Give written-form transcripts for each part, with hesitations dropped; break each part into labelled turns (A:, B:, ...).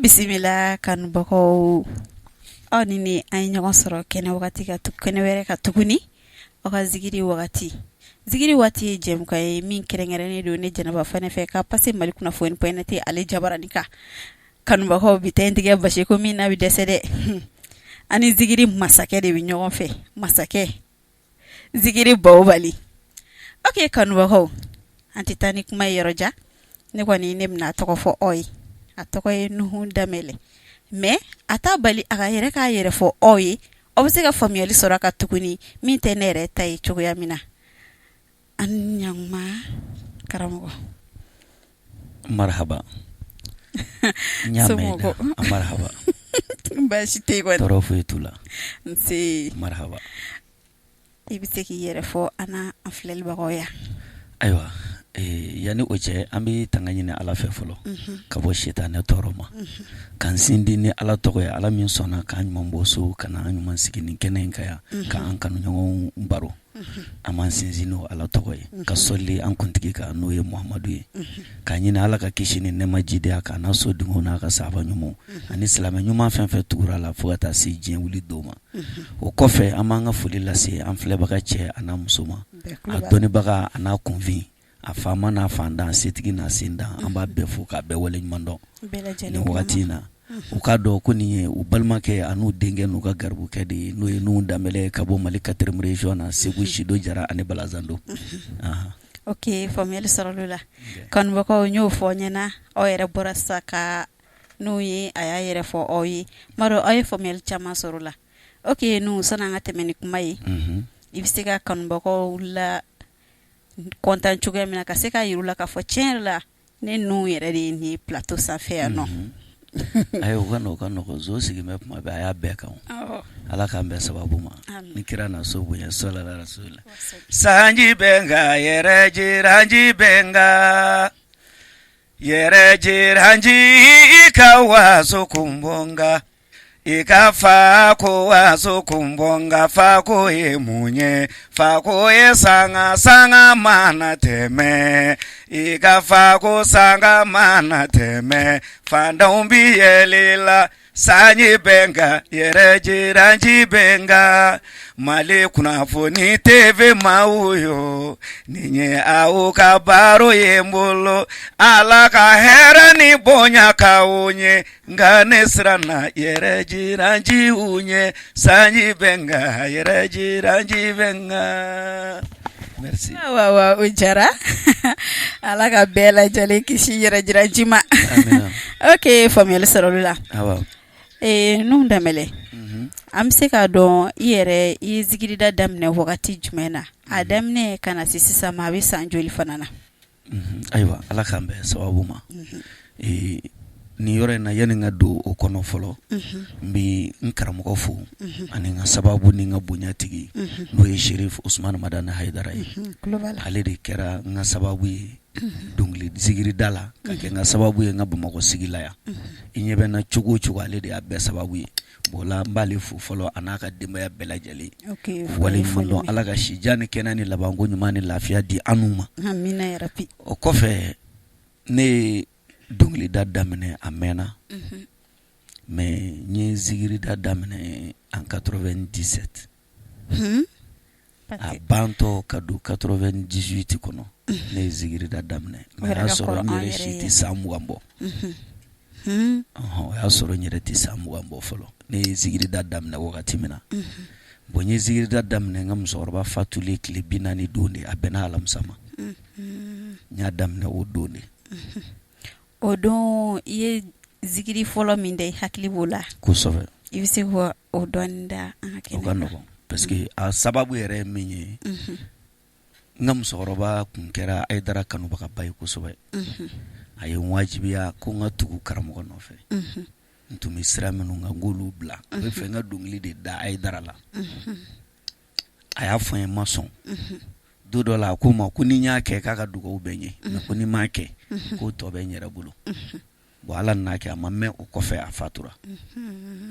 A: Bisimila kanubagaw aw ni an ye ɲɔgɔn sɔrɔ kɛnɛ wagati kɛnɛ wɛrɛ ka tuguni aw ka zikiri wagati ye jɛmukan ye min kɛrɛnkɛrɛnnen don ne Jɛnɛba Fane fɛ ka pase Mali kunnafoni PNT ale jabaranin kan kanubagaw bi ta in tigɛ basi ko min na bi dɛsɛ dɛ ani zikiri masakɛ de bi ɲɔgɔn fɛ masakɛ zikiri bawbali ok kanubagaw an tɛ taa ni kuma ye yɔrɔ jan ne kɔni ne bɛna tɔgɔ fɔ aw ye a tɔgɔ ye Nuhu Danbɛlɛ mais a t'a bali a ka yɛrɛ k'a yɛrɛ fɔ aw ye aw bɛ se ka faamuyali sɔrɔ a ka tuguni min tɛ ne yɛrɛ ta ye cogoya min na an ɲaguma karamɔgɔ
B: marhaba
A: somɔgɔ
B: marhaba
A: baasi tɛ kɔni
B: tɔɔrɔ foyi t'u la
A: nse
B: marhaba
A: i bɛ se k'i yɛrɛ fɔ an n'a filɛlibagaw ya
B: ayiwa yani o cɛ an bɛ tanga ɲini Ala fɛ fɔlɔ ka bɔ sitanɛ tɔɔrɔ ma k'an sindi ni Ala tɔgɔ ye Ala min sɔnna k'an ɲuman bɔ so ka na an ɲuman sigi nin kɛnɛ in kan yan k'an kanuɲɔgɔnw baro an m'an sinsin n'o Ala tɔgɔ ye ka sɔli an kuntigi kan n'o ye Muhamadu ye k'a ɲini Ala ka kisi ni nɛɛma jidenya kan n'a so dunkew n'a ka sahaba ɲumanw ani silamɛ ɲuman fɛn fɛn tugura la fo ka taa se diɲɛ wuli don ma o kɔfɛ an b'an ka foli lase an filɛbaga cɛ a n'a muso ma a dɔnnibaga a n'a kunfin a faama n'a fandan setigi n'a sendan an b'a bɛɛ fo k'a bɛɛ wale ɲuman dɔn nin wagati in na u k'a dɔn ko nin ye u balimakɛ a n'u denkɛ n'u ka garibukɛ de ye n'o ye Nuhu Danbɛlɛ ka bɔ Mali 4e région na Segu Sido Jara ani Balazando
A: ok faamuyali sɔrɔla la kanubagaw n y'o fɔ ɲɛna aw yɛrɛ bɔra sa ka n'o ye a y'a yɛrɛ fɔ aw ye maro aw ye faamuyali caman sɔrɔ la ok Nuhu sani an ka tɛmɛ ni kuma ye i bɛ se ka kanubagaw la kontan cogoya min na ka se ka yir'u la k'a fɔ tiɲɛ yɛrɛ la ne Nuhu yɛrɛ de ye nin plateau sanfɛ yan nɔ
B: ayi o ka nɔgɔn zo sigimɛ kuma bɛɛ a y'a bɛɛ kan Ala k'an bɛɛ sababu ma ni kira na so bonya sallallahu alaihi wasallam sanji bɛ n kan yɛrɛ jiranji bɛ n kan yɛrɛ jiranji i ka waso kun bɔ n kan i ka fa ko waso kun bɔ n kan fa ko ye mun ye fa ko ye sanga mana tɛmɛ i ka fa ko sanga mana tɛmɛ fandanw bi yɛlɛla sanji bɛ n kan yɛrɛ jiranji bɛ n kan Mali kunnafoni TV maaw yo nin ye aw ka baro ye n bolo Ala ka hɛrɛ ni bonya k'aw ɲe nka ne siranna yɛrɛ jiranjiw ɲɛ sanji bɛ n kan yɛrɛ jiranji bɛ n kan merci
A: wa o jara Ala ka bɛɛ lajɛlen kisi yɛrɛ jiranji ma
B: amina
A: ok faamuyali sɔrɔla la
B: awa
A: Nuhu Danbɛlɛ an bɛ se k'a dɔn i yɛrɛ i ye zikirida daminɛ wagati jumɛn na a daminɛ ka na se sisan ma a bɛ san joli fana na
B: ayiwa Ala k'an bɛɛ sababu ma nin yɔrɔ in na yani n ka don o kɔnɔ fɔlɔ n bɛ n karamɔgɔ fo ani n ka sababu ni n ka bonyatigi n'o ye Sherif Usmani Madani Hayidara ye ale de kɛra n ka sababu ye dɔnkili zikirida la ka kɛ n ka sababu ye n ka Bamakɔ sigi la yan i ɲɛ bɛ n na cogo o cogo ale de y'a bɛɛ sababu ye bon la n b'ale fo fɔlɔ a n'a ka denbaya bɛɛ lajɛlen wale ɲuman dɔn Ala ka sijan ni kɛnɛ ni labanko ɲuman ni lafiya di an n'u ma
A: amina yarabi
B: o kɔfɛ ne ye dɔnkilida daminɛ a mɛnna mais n ye zikirida daminɛ en 97 a bantɔ ka don 98 kɔnɔ ne ye zikirida daminɛ mais o y'a sɔrɔ n yɛrɛ si tɛ san 20 bɔ o y'a sɔrɔ n yɛrɛ tɛ san 20 bɔ fɔlɔ ne ye zikirida daminɛ wagati min na bon n ye zikirida daminɛ n ka musokɔrɔba fatulen tile 40 don de a bɛnna alamisa ma n y'a daminɛ o don de
A: o don i ye zikiri fɔlɔ min da i hakili b'o la
B: kosɛbɛ
A: i bɛ se k'o dɔɔni da an ka kɛnɛ
B: o ka nɔgɔn parce que a sababu yɛrɛ ye min ye n ka musokɔrɔba kun kɛra Hayidara kanubagaba ye kosɛbɛ a ye n wajibiya ko n ka tugu karamɔgɔ nɔfɛ n tun bɛ sira minnu kan n k'olu bila a bɛ fɛ n ka dɔnkili de da Hayidara la a y'a fɔ n ye n ma sɔn don dɔ la a ko n ma ko ni n y'a kɛ k'a ka dugawu bɛ n ye mais ko ni n m'a kɛ k'o tɔ bɛ n yɛrɛ bolo bon Ala nan'a kɛ a ma mɛn o kɔfɛ a fatura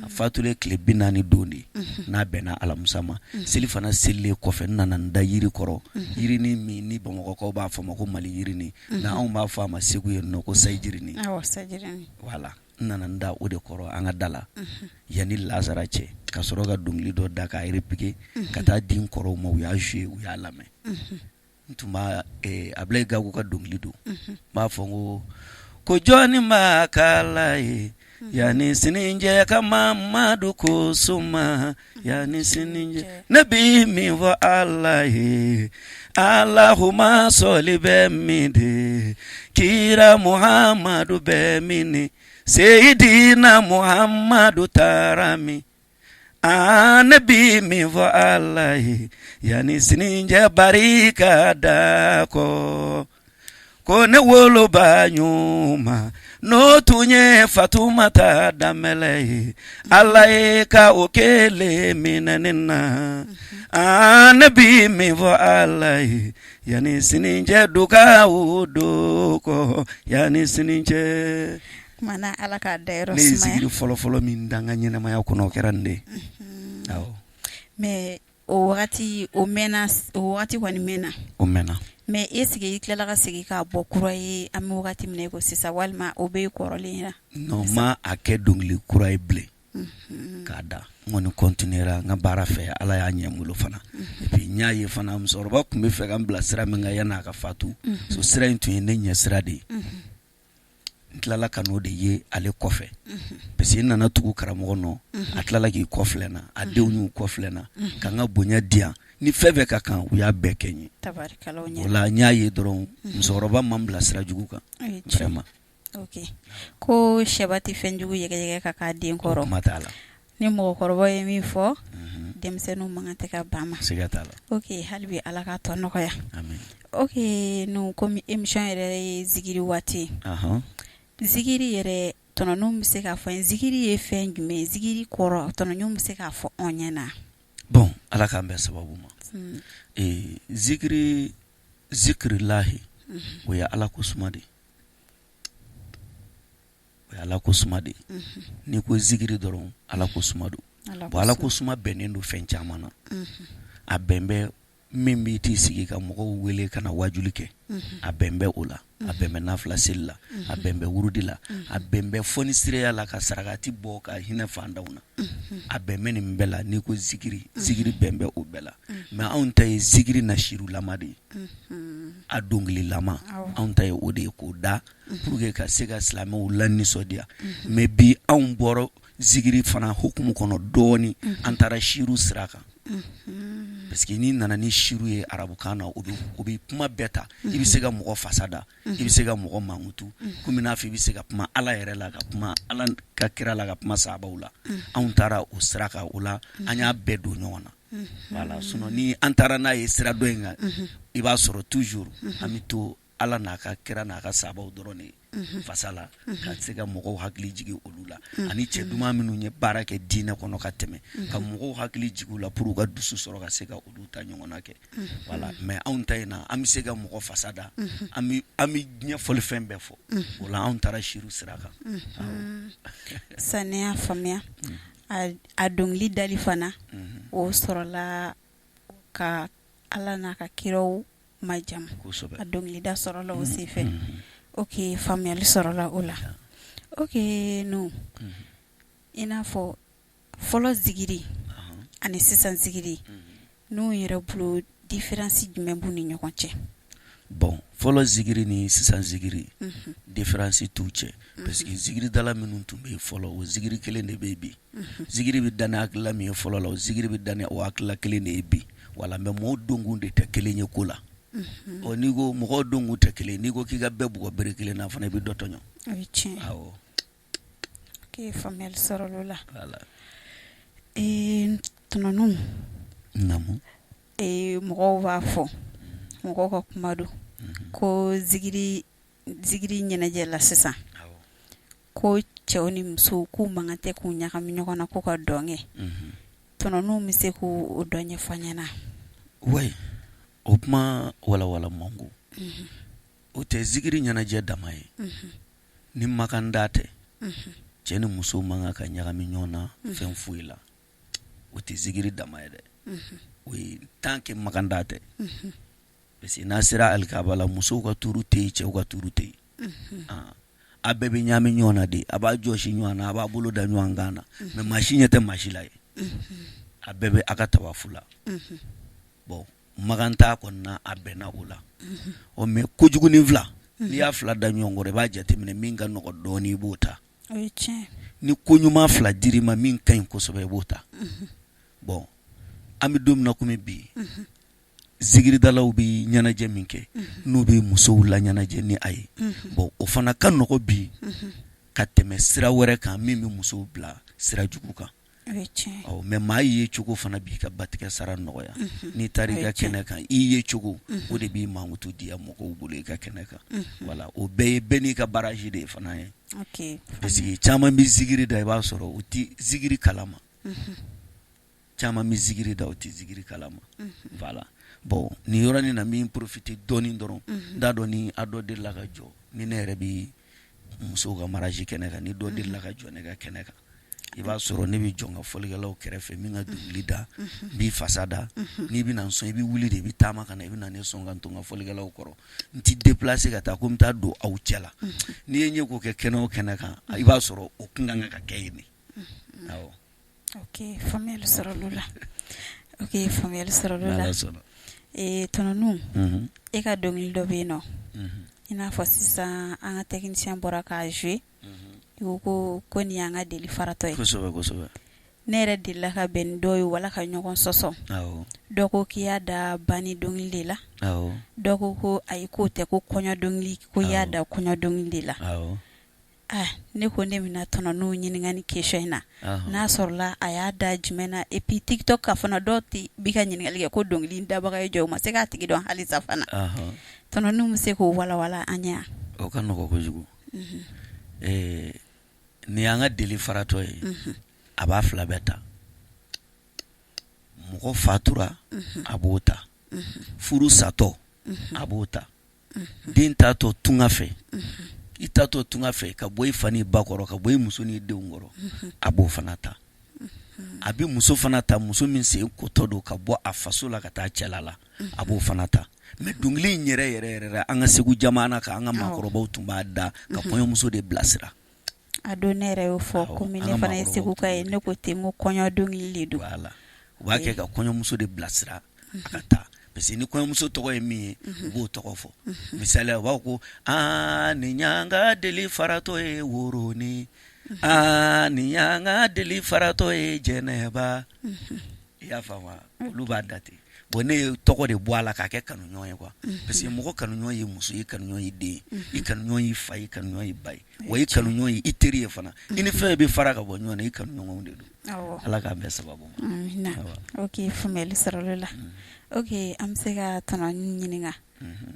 B: a fatulen tile 40 don de n'a bɛnna alamisa ma seli fana selilen kɔfɛ n nana n da yiri kɔrɔ yirini min ni Bamakɔkaw b'a fɔ a ma ko Mali yirini na anw b'a fɔ a ma Segu yen nɔ ko sayi yirini
A: awɔ sayi yirini
B: voilà nana nda o de kɔrɔ an ka dala yani lazara cɛ ka sɔrɔ ka dɔnkili dɔ da k'a répliquer ka taa di n kɔrɔw ma u y'a jouer u y'a lamɛn n tun b'a Ablaye Gaku ka dɔnkili don n b'a fɔ ko jɔnni b'a kala ye yani sininjɛ ka Mamadu ko suma yani sininjɛ ne bi min fɔ Ala ye Allahumma sɔli bɛ min de kira Muhammadu bɛ min ne Seydina Muhammadu taara min ne bi min fɔ Ala ye yani sininjɛ barika da kɔ ko ne woloba ɲuman n'o tun ye Fatumata Danbɛlɛ ye Ala ye ka o kelen minɛ ne na ne bi min fɔ Ala ye yani sininjɛ duga o do kɔ yani sininjɛ
A: mana Ala ka dayɔrɔ
B: ne
A: sumaya
B: zikiri fɔlɔ min dan ka ɲɛnamaya kɔnɔ o kɛra nin de awɔ
A: mais o wagati kɔni mɛnna
B: o mɛnna
A: mais est ce que I tilala ka segin k'a bɔ kura ye an bɛ wagati min na ko sisan walima o bɛ kɔrɔlen ra
B: non ma a kɛ dɔnkili kura ye bilen k'a da n kɔni continuera n ka baara fɛ Ala y'a ɲɛ n bolo fana et puis n y'a ye fana musokɔrɔba tun bɛ fɛ ka n bila sira min kan yan'a ka fatu so sira in tun ye ne ɲɛ sira de ye n tilala ka n'o de ye ale kɔfɛ parce que n nana tugu karamɔgɔ nɔ a tilala k'i kɔfilɛ n na a denw y'u kɔfilɛ n na ka n ka bonya di yan ni fɛn fɛn ka kan u y'a bɛɛ kɛ n ye
A: tabarikala o
B: o la n y'a ye dɔrɔn musokɔrɔba ma n bila sira jugu kan vraiment
A: ok ko sɛba tɛ fɛn jugu yɛgɛyɛgɛ ka k'a den kɔrɔ
B: kuma t'a la
A: ni mɔgɔkɔrɔba ye min fɔ denmisɛnninw man kan tɛ ka ban ma
B: siga t'a la
A: ok hali bi Ala k'a tɔ nɔgɔya
B: amen
A: ok non komi émission yɛrɛ ye zikiri waati ye zikiri yɛrɛ tɔnɔninw bɛ se k'a fɔ zikiri ye fɛn jumɛn ye zikiri kɔrɔ tɔnɔninw bɛ se k'a fɔ an ɲɛna
B: bon Ala k'an bɛn sababu ma zikirilahi o ye Ala ko suma de n'i ko zikiri dɔrɔn Ala ko suma don bon Ala ko suma bɛnnen don fɛn caman na a bɛn bɛ min b'i t'i sigi ka mɔgɔw wele ka na wajuli kɛ a bɛn bɛ o la a bɛn bɛ nafila seli la a bɛn bɛ wurudi la a bɛn bɛ fɔnisiraya la ka sarakati bɔ ka hinɛ fantanw na a bɛn bɛ nin bɛɛ la n'i ko zikiri bɛn bɛ o bɛɛ la mais anw ta ye zikiri nasirulama de ye a dɔnkililama anw ta ye o de ye k'o da pour que ka se ka silamɛw lanisɔndiya mais bi anw bɔra zikiri fana hukumu kɔnɔ dɔɔni an taara siru sira kan parce que n'i nana ni siru ye arabukan na o bɛ kuma bɛɛ ta i bɛ se ka mɔgɔ fasa da i bɛ se ka mɔgɔ mankutu komi n'a fɔ i bɛ se ka kuma Ala yɛrɛ la ka kuma Ala ka kira la ka kuma sahabaw la anw taara o sira kan o la an y'a bɛɛ don ɲɔgɔn na voilà sinon ni an taara n'a ye sira dɔ in kan i b'a sɔrɔ toujours an bɛ to Ala n'a ka kira n'a ka sahabaw dɔrɔn de fasa la ka se ka mɔgɔw hakili jigin olu la ani cɛ duman minnu ye baara kɛ diinɛ kɔnɔ ka tɛmɛ ka mɔgɔw hakili jigin u la pour u ka dusu sɔrɔ ka se ka olu ta ɲɔgɔnna kɛ voilà mais anw ta in na an bɛ se ka mɔgɔ fasa da an bɛ ɲɛfɔli fɛn bɛɛ fɔ o la anw taara siru sira kan
A: sani y'a faamuya a dɔnkili dali fana o sɔrɔla ka Ala n'a ka kiraw majamu a dɔnkilida sɔrɔla o senfɛ ok faamuyali sɔrɔla o la ok non i n'a fɔ fɔlɔ zikiri ani sisan zikiri n'u yɛrɛ bolo différence jumɛn b'u ni ɲɔgɔn cɛ
B: bon fɔlɔ zikiri ni sisan zikiri différence t'u cɛ parce que zikiri dala minnu tun bɛ yen fɔlɔ o zikiri kelen de bɛ yen bi zikiri bɛ da ni hakilila min ye fɔlɔ la o zikiri bɛ da ni o hakilila kelen de ye bi wala mais mɔgɔw donkun de tɛ kelen ye ko la n'i ko mɔgɔw donkun tɛ kelen n'i ko k'i ka bɛɛ bugɔ bere kelen na fana i bɛ dɔ tɔɲɔ
A: o ye tiɲɛ
B: awɔ
A: ok faamuyali sɔrɔla o la tɔnɔninw
B: namu
A: mɔgɔw b'a fɔ mɔgɔw ka kuma don ko zikiri ɲɛnajɛ la sisan ko cɛw ni musow k'u mankan tɛ k'u ɲagami ɲɔgɔn na k'u ka dɔnkɛ tɔnɔninw bɛ se k'o dɔ ɲɛfɔ an ɲɛna
B: oui o kuma walawala mango o tɛ zikiri ɲɛnajɛ dama ye ni makanda tɛ cɛ ni muso man ka ɲagami ɲɔgɔn na fɛn foyi la o tɛ zikiri dama ye dɛ o ye tant que makanda tɛ parce que n'a sera alikaba la musow ka turu tɛ yen cɛw ka turu tɛ yen a bɛɛ bɛ ɲaami ɲɔgɔn na de a b'a jɔsi ɲɔgɔn na a b'a bolo da ɲɔgɔn kan na mais masi ɲɛ tɛ masi la ye a bɛɛ bɛ a ka tabafu la bon maganta kɔni na a bɛnna o la mais kojugunin fila n'i y'a fila da ɲɔgɔn kɔrɔ i b'a jateminɛ min ka nɔgɔ dɔɔnin i b'o ta ni ko ɲuman fila dir'i ma min ka ɲi kosɛbɛ i b'o ta bon an bɛ don min na komi bi zigiridalaw bɛ ɲɛnajɛ min kɛ n'u bɛ musow la ɲɛnajɛ ni a ye bon o fana ka nɔgɔ bi ka tɛmɛ sira wɛrɛ kan min bɛ musow bila sira jugu kan mais maa ye cogo fana b'i ka batigɛ sara nɔgɔya n'i taara i ka kɛnɛ kan i ye cogo o de b'i mankutu diya mɔgɔw bolo i ka kɛnɛ kan voilà o bɛɛ ye bɛɛ n'i ka baraji de fana ye parce que caman bɛ zigiri da i b'a sɔrɔ o tɛ zigiri kalama caman bɛ zigiri da o tɛ zigiri kalama voilà bon ni yɔrɔnin na min profiter dɔɔnin dɔrɔn n'a dɔn ni a dɔ delila ka jɔ ni ne yɛrɛ bɛ musow ka mariage kɛnɛ kan ni dɔ delila ka jɔ ne ka kɛnɛ kan i b'a sɔrɔ ne bɛ jɔ n ka fɔlikɛlaw kɛrɛfɛ min ka dɔnkili da n b'i fasa da n'i bɛna n sɔn i bɛ wuli de i bɛ taama ka na i bɛ na ne sɔn ka n to n ka fɔlikɛlaw kɔrɔ n tɛ déplacer ka taa ko n bɛ taa don aw cɛ la n'i ye ɲɛ k'o kɛ kɛnɛ o kɛnɛ kan i b'a sɔrɔ o kun kan ka kɛ yen de awɔ.
A: Ok, faamuyali sɔrɔ l'o la. Ok, faamuyali sɔrɔ l'o la. Tɔnɔnun e ka dɔnkili dɔ bɛ yen nɔ i n'a fɔ sisan an ka technicien bɔra k'a jouer i ko ko nin y'an ka deli faratɔ ye
B: kosɛbɛ kosɛbɛ
A: ne yɛrɛ delila ka bɛn ni dɔw ye wala ka ɲɔgɔn sɔsɔ dɔ ko k'i y'a da banni dɔnkili de la dɔ ko ayi k'o tɛ ko kɔɲɔ dɔnkili ko i y'a da kɔɲɔ dɔnkili de la ne ko ne bɛna tɔnɔnun ɲininka ni question in na n'a sɔrɔla a y'a da jumɛn na et puis TikTok ka fana dɔw bi ka ɲininkali kɛ ko dɔnkili dabaga ye jɔn u ma se k'a tigi dɔn halisa fana tɔnɔnun bɛ se k'o walawala an ɲɛ
B: o ka nɔgɔ kojugu ni y'an ka deli faratɔ ye a b'a fila bɛɛ ta mɔgɔ fatura a b'o ta furu satɔ a b'o ta den tatɔ tunga fɛ i tatɔ tunga fɛ ka bɔ i fa n'i ba kɔrɔ ka bɔ i muso n'i denw kɔrɔ a b'o fana ta a bɛ muso fana ta muso min sen kotɔ don ka bɔ a faso la ka taa cɛla la a b'o fana ta mais dɔnkili in yɛrɛ yɛrɛ an ka Segu jamana kan an ka maakɔrɔbaw tun b'a da ka kɔɲɔmuso de bilasira
A: a don ne yɛrɛ y'o fɔ komi ne fana ye Segu ka ye ne ko ten ko kɔɲɔ dɔnkili de don
B: voilà u b'a kɛ ka kɔɲɔmuso de bilasira a ka taa parce que ni kɔɲɔmuso tɔgɔ ye min ye u b'o tɔgɔ fɔ misali u b'a ko nin y'an ka deli faratɔ ye Woroni nin y'an ka deli faratɔ ye Jɛnɛba i y'a faamu olu b'a da ten bon ne ye tɔgɔ de bɔ a la k'a kɛ kanuɲɔgɔn ye quoi parce que mɔgɔ kanuɲɔgɔn ye muso ye kanuɲɔgɔn ye den i kanuɲɔgɔn ye fa ye kanuɲɔgɔn ye ba ye wa i kanuɲɔgɔn ye i teri ye fana i ni fɛn bɛ fara ka bɔ ɲɔgɔn na i kanuɲɔgɔnw de don ala k'an bɛɛ sababu ma
A: ok faamuyali sɔrɔ l'o la ok an bɛ se ka tɔnɔnun ɲininka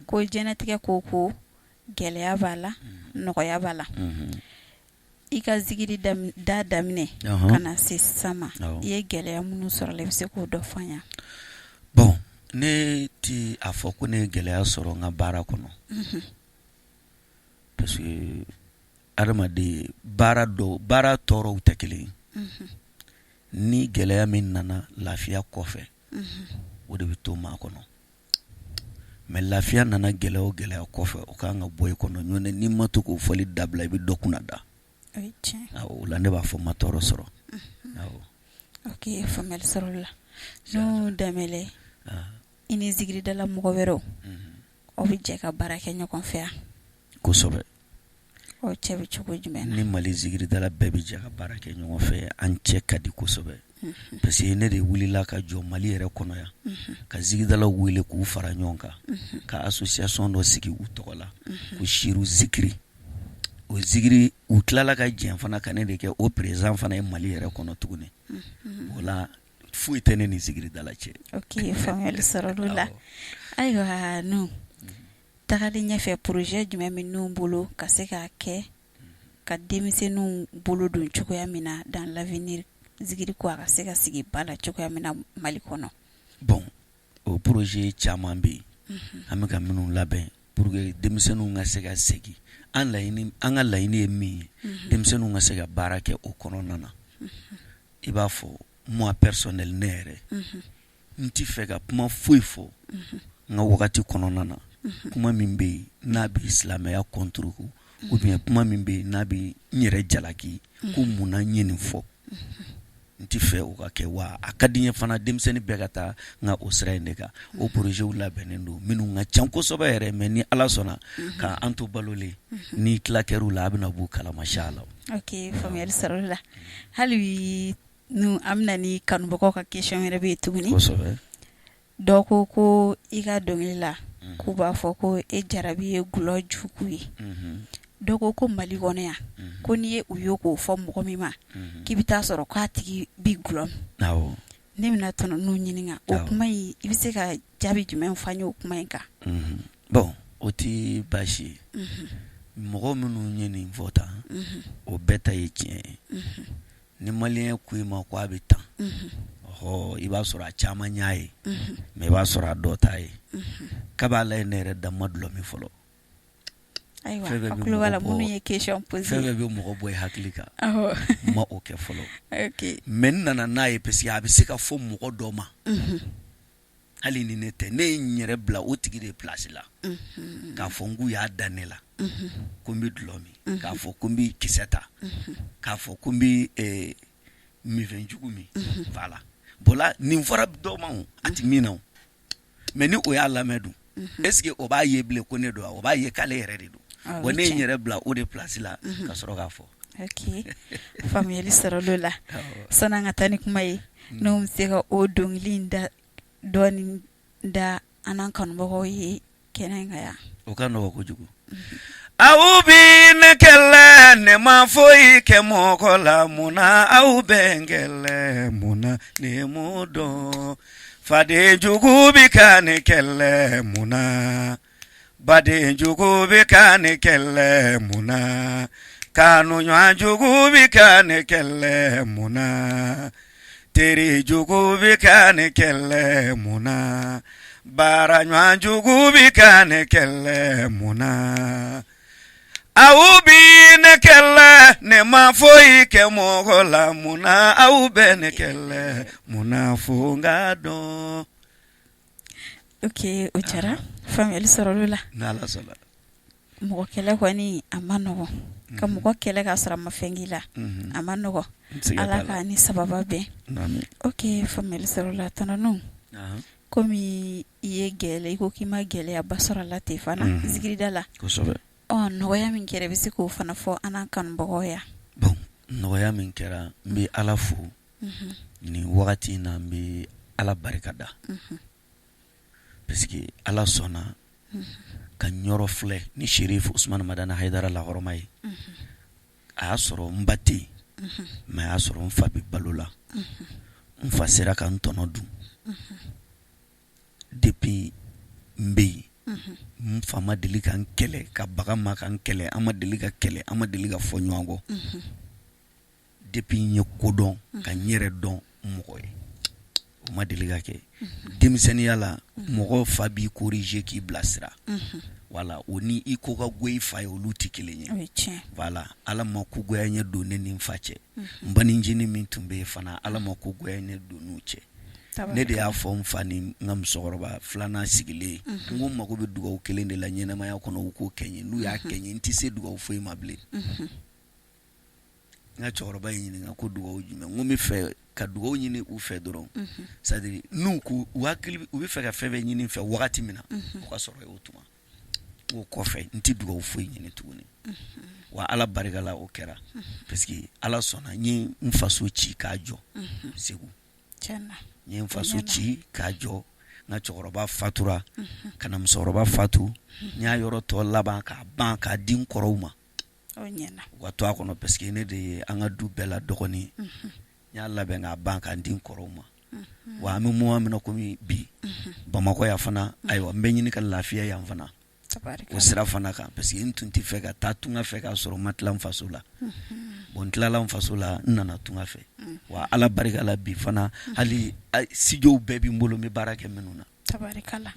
A: ko jɛnɛtigɛ ko gɛlɛya b'a la nɔgɔya b'a la i ka zigiri da daminɛ ka na se sisan ma i ye gɛlɛya minnu sɔrɔ la i bɛ se k'o dɔ fɔ an ye
B: bon ne ti a fɔ ko ne ye gɛlɛya sɔrɔ n ka baara kɔnɔ parce que adamaden baara tɔɔrɔw tɛ kelen ye ni gɛlɛya min nana lafiya kɔfɛ o de bɛ to maa kɔnɔ mais lafiya nana gɛlɛya o gɛlɛya kɔfɛ o kan ka bɔ i kɔnɔ ɲɔn tɛ n'i ma to k'o fɔli dabila i bɛ dɔ kunna da o la ne b'a fɔ n ma tɔɔrɔ sɔrɔ
A: ok faamuyali sɔrɔ la n'o daminɛ i ni zigiridala mɔgɔ wɛrɛw aw bɛ jɛ ka baara kɛ ɲɔgɔn fɛ yan
B: kosɛbɛ
A: o cɛ bɛ cogo jumɛn na
B: ni Mali zigiridala bɛɛ bɛ jɛ ka baara kɛ ɲɔgɔn fɛ an cɛ ka di kosɛbɛ parce que ne de wulila ka jɔ Mali yɛrɛ kɔnɔ yan ka zigiridalaw wele k'u fara ɲɔgɔn kan ka association dɔ sigi u tɔgɔ la ko Siru Zikiri o zigiri u tilala ka jɛn fana ka ne de kɛ o président fana ye Mali yɛrɛ kɔnɔ tuguni o la foyi tɛ ne ni zigiridala cɛ
A: ok faamuyali sɔrɔ l'o la ayiwa nu tagalen ɲɛfɛ projet jumɛn bɛ ninnu bolo ka se k'a kɛ ka denmisɛnninw bolo don cogoya min na dans l'avenir zigiri ko a ka se ka sigi ba la cogoya min na Mali kɔnɔ
B: bon o projet caman bɛ yen an bɛ ka minnu labɛn pour que denmisɛnninw ka se ka segin an ka laɲini ye min ye denmisɛnninw ka se ka baara kɛ o kɔnɔna na i b'a fɔ moi personnel ne yɛrɛ n t'i fɛ ka kuma foyi fɔ n ka wagati kɔnɔna na kuma min bɛ yen n'a bɛ silamɛya contre ou bien kuma min be n'a bi n yɛrɛ jalaki ko mun na n ye nin fɔ n ti fɛ o ka kɛ wa a ka di n ye fana denmisɛnnin bɛɛ ka taa n ka o sira in de kan o projet labɛnnen don minnu ka can kosɛbɛ yɛrɛ mais ni Ala sɔnna ka an to balolen ni tila kɛr'u la a bɛna b'u kalama inshallah.
A: Ok, faamuyali sɔrɔla la hali bi nu an bɛna ni kanubagaw ka question yɛrɛ bɛ yen tuguni
B: kosɛbɛ
A: dɔw ko i ka dɔnkili la k'u b'a fɔ ko e jarabi ye gulɔ jugu ye dɔw ko Mali kɔnɔ yan ko n'i ye u ye k'o fɔ mɔgɔ min ma k'i bɛ taa sɔrɔ k'a tigi bi gulɔ min ne bɛna tɔnɔ n'u ɲininka o kuma in i bɛ se ka jaabi jumɛn fɔ an ye o kuma in kan.
B: Bon o ti baasi ye mɔgɔ minnu ye nin fɔ tan o bɛɛ ta ye tiɲɛ ye ni maliyɛn ko i ma ko a bɛ tan i b'a sɔrɔ a caman y'a ye mais i b'a sɔrɔ a dɔ t'a ye k'a b'a lajɛ ne yɛrɛ da ma dulɔ min fɔlɔ
A: ayiwa a kulo b'a la minnu ye question posé
B: fɛn bɛɛ bɛ mɔgɔ bɔ i hakili kan ma o kɛ fɔlɔ mais n nana n'a ye parce que a bɛ se ka fɔ mɔgɔ dɔ ma hali ni ne tɛ ne ye n yɛrɛ bila o tigi de place la k'a fɔ n k'u y'a da ne la ko n bɛ dulɔ min k'a fɔ ko n bɛ kisɛ ta k'a fɔ ko n bɛ minfɛnjugu min voilà bola nin fɔra dɔ ma a tɛ min na mais ni o y'a lamɛn dun est ce que o b'a ye bilen ko ne don o b'a ye k'ale yɛrɛ de don bon ne ye n yɛrɛ bila o de place la ka sɔrɔ k'a fɔ.
A: Ok faamuyali sɔrɔla la sani an ka taa ni kuma ye n'o bɛ se ka o dɔnkili in da dɔɔni da an n'an kanubagaw ye kɛnɛ in kan yan.
B: O ka nɔgɔ kojugu. Aw bi ne kɛlɛ ne ma foyi kɛ mɔgɔ la mun na aw bɛ n kɛlɛ mun na ne m'o dɔn faden jugu bi ka ne kɛlɛ mun na baden jugu bi ka ne kɛlɛ mun na kanuɲɔgɔn jugu bi ka ne kɛlɛ mun na teri jugu bi ka ne kɛlɛ mun na baaraɲɔgɔn jugu bi ka ne kɛlɛ mun na aw bi ne kɛlɛ ne ma foyi kɛ mɔgɔ la mun na aw bɛ ne kɛlɛ mun na fo n ka dɔn.
A: Ok o diyara faamuyali sɔrɔla la
B: n'Ala sɔnna
A: mɔgɔ kɛlɛ kɔni a ma nɔgɔ ka mɔgɔ kɛlɛ k'a sɔrɔ a ma fɛn k'i la a ma nɔgɔ Ala ka ni sababa bɛn. Ok faamuyali sɔrɔla la tɔnɔnw komi i ye gɛlɛya i ko k'i ma gɛlɛyaba sɔrɔ a la ten fana zikirida la
B: kosɛbɛ
A: nɔgɔya min kɛra i bɛ se k'o fana fɔ an n'an kanubagaw ya.
B: Bon nɔgɔya min kɛra n bɛ Ala fo nin wagati in na n bɛ Ala barikada parce que Ala sɔnna ka ɲɔrɔ filɛ ni Sherif Usmani Madani Hayidara lahɔrɔma ye a y'a sɔrɔ n ba tɛ yen mais a y'a sɔrɔ n fa bɛ balo la n fa sera ka n tɔnɔ dun depuis n bɛ yen n fa ma deli ka n kɛlɛ ka baga ma ka n kɛlɛ an ma deli ka kɛlɛ an ma deli ka fɔ ɲɔgɔn kɔ depuis n ye kodɔn ka n yɛrɛ dɔn mɔgɔ ye o ma deli ka kɛ denmisɛnniya la mɔgɔ fa b'i corriger k'i bilasira voilà o ni i ko ka go i fa ye olu tɛ kelen ye voilà Ala ma kogoya ɲɛ don ne ni n fa cɛ n banicinin min tun bɛ yen fana Ala ma kogoya ɲɛ don n'u cɛ ne de y'a fɔ n fa ni n ka musokɔrɔba filanan sigilen n ko n mago bɛ dugawu kelen de la ɲɛnamaya kɔnɔ u k'o kɛ n ye n'u y'a kɛ n ye n tɛ se dugawu foyi ma bilen n ka cɛkɔrɔba ye ɲininka ko dugawu jumɛn n ko n bɛ fɛ ka dugawu ɲini u fɛ dɔrɔn c'est à dire n'u ko u hakili u bɛ fɛ ka fɛn fɛn ɲini n fɛ wagati min na o ka sɔrɔ o tuma o kɔfɛ n tɛ dugawu foyi ɲini tuguni wa Ala barika la o kɛra parce que Ala sɔnna n ye n faso ci k'a jɔ Segu n ye n faso ci k'a jɔ n ka cɛkɔrɔba fatura ka na musokɔrɔba fatu n y'a yɔrɔ tɔ laban k'a ban k'a di n kɔrɔw ma u ka to a kɔnɔ parce que ne de ye an ka du bɛɛ la dɔgɔnin n y'a labɛn k'a ban k'a di n kɔrɔw ma wa an bɛ moment min na komi bi Bamakɔ yan fana ayiwa n bɛ ɲini ka lafiya yan fana o sira fana kan parce que n tun tɛ fɛ ka taa tunga fɛ k'a sɔrɔ n ma tila n faso la bon n tilala n faso la n nana tunga fɛ wa Ala barika la bi fana hali studio bɛɛ bɛ n bolo n bɛ baara kɛ minnu na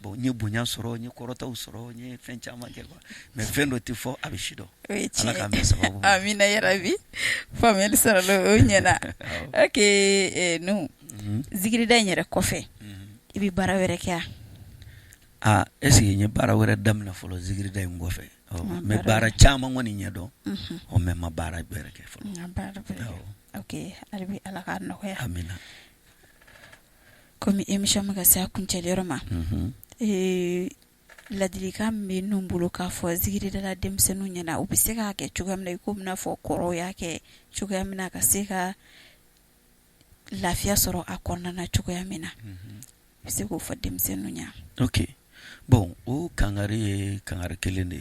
B: bon n ye bonya sɔrɔ n ye kɔrɔtaw sɔrɔ n ye fɛn caman kɛ quoi mais fɛn dɔ tɛ fɔ a bɛ si dɔn Ala k'an bɛn sababu ma
A: amina yarabi faamuyali sɔrɔla o ɲɛna ok nu zikirida in yɛrɛ kɔfɛ i bɛ baara wɛrɛ kɛ
B: est ce que n ye baara wɛrɛ daminɛ fɔlɔ zikirida in kɔfɛ me bara chama ngoni nyedo o me mabara bereke fo
A: okay albi ala ka no ya
B: amina
A: komi emission maga sa kuncheli roma ladilika me numbulu ka fo zigiri dala demsenu nyana ubiseka ke chugamna ko mna fo koro yake chugamna ka seka lafiya soro akonna na chugamina biseko fo demsenu nya
B: okay bon o kangare kelende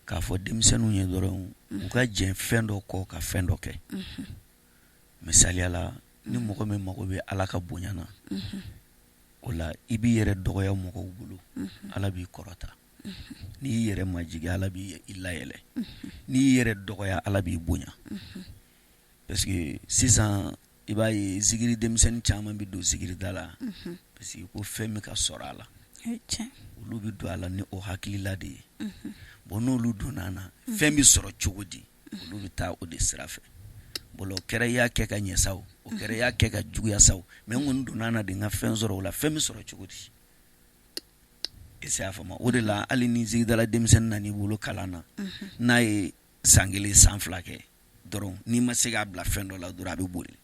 B: ka fo demsenu nya doron u ka jen fendo ko ka fendo ke misali ala ni moko me mako be ala ka bonyana ola ibi yere dogoya moko bulu ala bi korota ni yere majigi ala bi ilayele ni yere dogoya ala bi bonya parce que sisan ibaye zigiri demsen chama bi do zigiri dala parce que ko femi ka sorala olu bi do ala ni o hakilila de bono lu donana femi soro chugudi olu bi ta o de sirafe bolo kere ya ke ka nyesaw o kere ya ke ka juguya saw me ngun donana de nga fen zoro wala femi soro chugudi ese afama o de la ali ni zigiri dala demsen nani bolo kalana na e sangele sanflake doron ni ma se ga bla fendo la dura be boli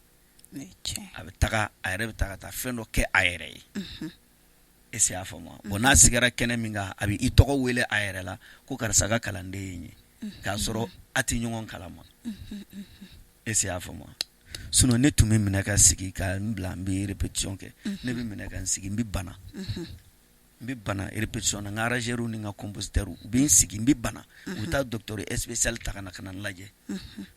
B: abe taga ayre be taga ta fendo ke ayre ese afama bona sigara kene minga abi itoko wele ayre la ko karsa ga kalande yin ka soro ati nyongon kalama ese afama suno ne tumi mina ka sigi ka mbla mbi repetition ke ne bi mina ka sigi mbi bana repetition na ngara jeru ni nga compositeur bi sigi mbi bana uta docteur spécial takana kana laje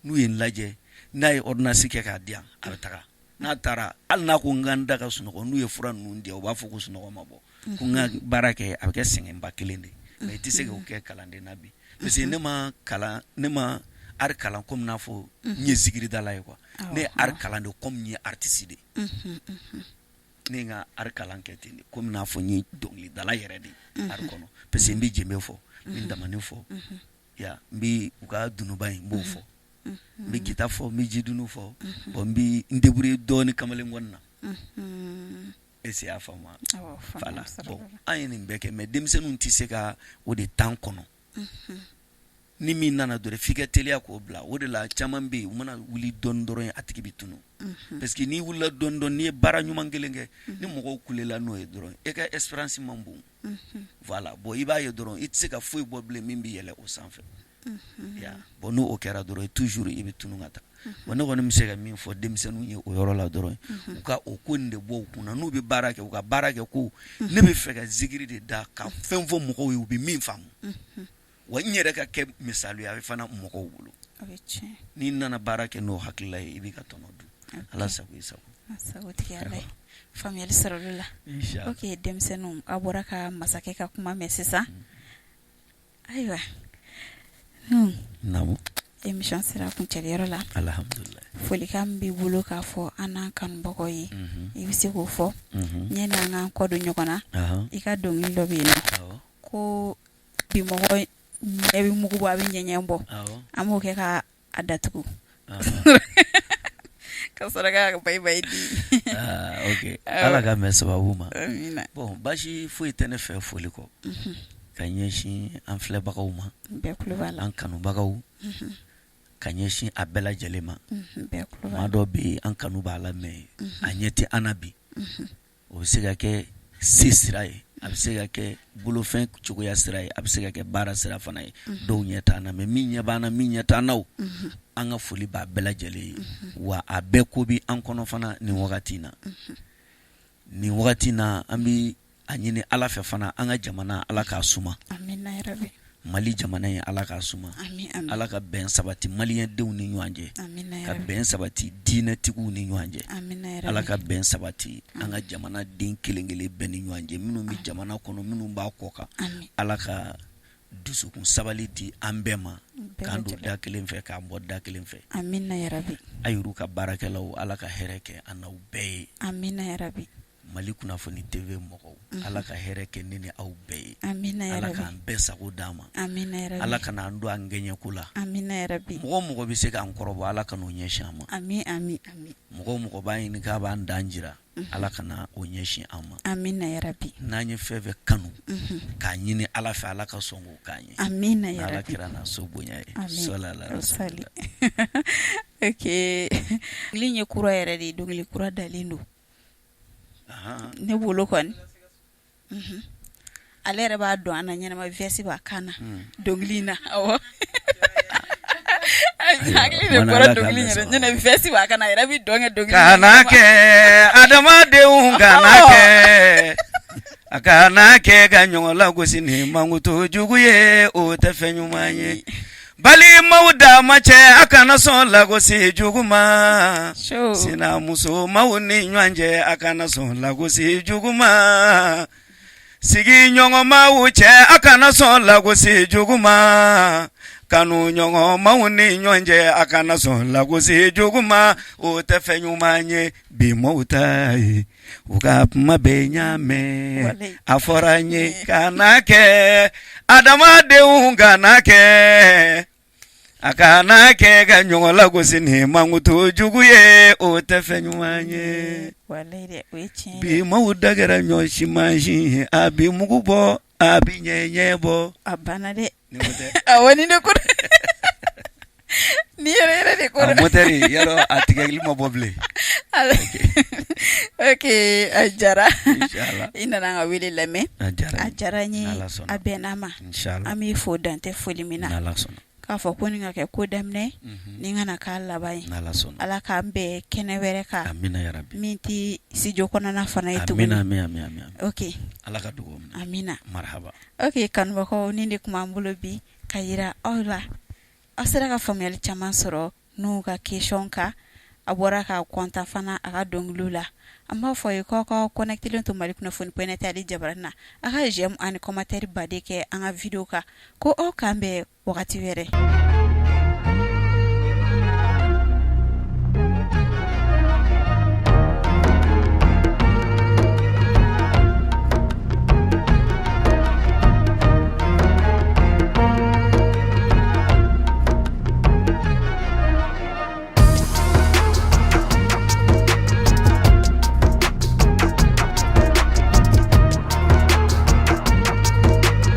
B: nu yin laje nay ordonnance ke ka dia abetaka na tara al na ko nganda ka suno ko nu ye fura nu dia o ba fo ko suno ko mabo ko nga barake abeke singen bakilende mais tise ko ke kalande nabi mais ne ma kala ne ma ar kalan comme na fo nye zigiri dala quoi ne ar kalan de comme nye artiste de ne nga ar kalan ketini comme na fo nye dongli dala yere de ar kono pese mbi jembe fo mbi damani fo ya mbi uka dunuba mbo fo mbi gita fo mbi jidunu fo bo mbi ndeburi doni kamale ngonna ese afama fala bon ayini mbeke me demsenu ntise ka o de temps kono ni min nana dore fika telia ko bla o de la chamambe umana wuli dondoro atiki bitunu parce que ni wula dondon ni bara nyuma ngelenge ni moko kulela no e doron e ka espérance mambu voilà bo iba ye doron itse ka foi boble mimbi yele o sanfe ya bo no o kera doron toujours ibitunu ngata wona wona misega min fo demsenu ye o yoro la doron ka o konde bo kuna no be barake o ka barake ko ne be feka zigiri de da ka femfo moko we bi min fam wanyere ka ke misalu ya fana moko wulu ni nana barake no hakilla ibi ka tonodu ala sabu isabu
A: asawti yalla famille sarolula okay demsenu abora ka masake ka kuma mesisa aywa
B: namu
A: emission sera kun chelero la
B: alhamdulillah
A: foli kam bi bulu ka fo ana kan bokoyi ibisi ko fo nyena nga ko do nyokona ika dongi lobi no ko bi mo ebi mugu ba bi nyenyembo amo ke ka adatuku ka saraga bye di
B: okay ala ga mesababu ma bon bashi fo itene fe foli ko kanyeshi an fle bagaw ma
A: be kulubala
B: an kanu bagaw kanyeshi abela jelema
A: be kulubala
B: ma do bi an kanu bala me anyeti anabi o siga ke sisiraye abisega ke bulofin chugoya sirai abisega ke bara sira fana do nyeta na me minya bana minya tanaw anga fuli ba bela jeli wa abeko bi an kono fana ni wakati na ambi anyini ala fe fana anga jamana ala ka suma
A: amina ya rabbi
B: mali jamana ya ala ka suma ala ka ben sabati malien de ni nyanje ka ben sabati dina tigu ni nyanje ala ka ben sabati anga jamana din kelengele ben nyanje minu mi jamana kono minu ba koka ala ka dusukun sabali di ambema kando da kelen fe ka bodda kelen fe
A: amina ya rabbi
B: ayuru ka barakelaw ala ka hereke anaw bey
A: amina ya rabbi
B: Mali kunnafoni TV mɔgɔw Ala ka hɛrɛ kɛ ne ni aw bɛɛ ye
A: amina ya
B: Ala
A: rabbi
B: k'an bɛɛ sago d'an ma
A: amina ya rabbi
B: Ala kana an don an gɛɲɛko la
A: amina ya rabbi
B: mɔgɔ bɛ se k'an kɔrɔbɔ Ala kana o ɲɛsin an ma
A: amin amin amin
B: mɔgɔ b'a ɲini k'a b'an dan jira Ala kana o ɲɛsin an ma
A: amina ya rabbi
B: n'an ye fɛn fɛn kanu k'a ɲini Ala fɛ Ala ka sɔn k'o k'an ye
A: amina ya
B: Ala
A: rabbi
B: kira na so bonya ye
A: sallallahu okay ligne kura yɛrɛ de dongili kura dalen don ne bolo kɔni ale yɛrɛ b'a dɔn an na ɲɛnama vɛsi b'a kan na dongili na awɔ hakili de bɔra dongili yɛrɛ ɲɛnɛ vɛsi b'a kan na yɛrɛ bi dɔn kɛ dongili
B: kana kɛ adamadenw kana kɛ a kana kɛ ka ɲɔgɔn lagosi ni mankutu jugu ye o tɛ fɛn ɲuman ye balimaw dama cɛ a kana sɔn lagosi jugu ma sinamusomaw ni ɲɔgɔn cɛ a kana sɔn lagosi jugu ma sigiɲɔgɔnmaw cɛ a kana sɔn lagosi jugu ma kanu ɲɔgɔnmaw ni ɲɔgɔn cɛ a kana sɔn lagosi jugu ma o tɛ fɛn ɲuman ye bi mɔw ta ye u ka kuma bɛ ɲaamɛ a fɔra n ye kana kɛ adamadenw kana kɛ a kana kɛ ka ɲɔgɔn lagosi ni mankutu jugu ye o tɛ fɛn ɲuman ye bi mɔw da kɛra ɲɔ si mansin ye a bi mugu bɔ a bi ɲɛ bɔ
A: a banna dɛ awɔ ni ne ko ni yɛrɛ de ko
B: a motɛri yɔrɔ a tigɛli ma bɔ bilen
A: okay a jara
B: inshallah
A: i nana an ka wele lamɛn a jara n ye a bɛnna ma
B: inshallah
A: an b'i fo dantɛ foli min na k'a fɔ ko nin ka kɛ ko daminɛ ni kana k'a laban ye Ala k'an bɛɛ kɛnɛ wɛrɛ kan
B: amina ya rabbi
A: min tɛ studio kɔnɔna fana ye tuguni
B: amina
A: ok
B: Ala ka dugawu minɛ
A: amina
B: marhaba
A: ok kanubagaw nin de tun b'an bolo bi ka yira aw la aw sera ka faamuyali caman sɔrɔ n'u ka question kan a bɔra ka kontan fana a ka dɔnkiliw la an b'a fɔ ye k'aw ka connectelen to Mali kunnafoni point ale jabarani na a ka j'aime ani commentaire baden kɛ an ka video kan ko aw k'an bɛn wagati wɛrɛ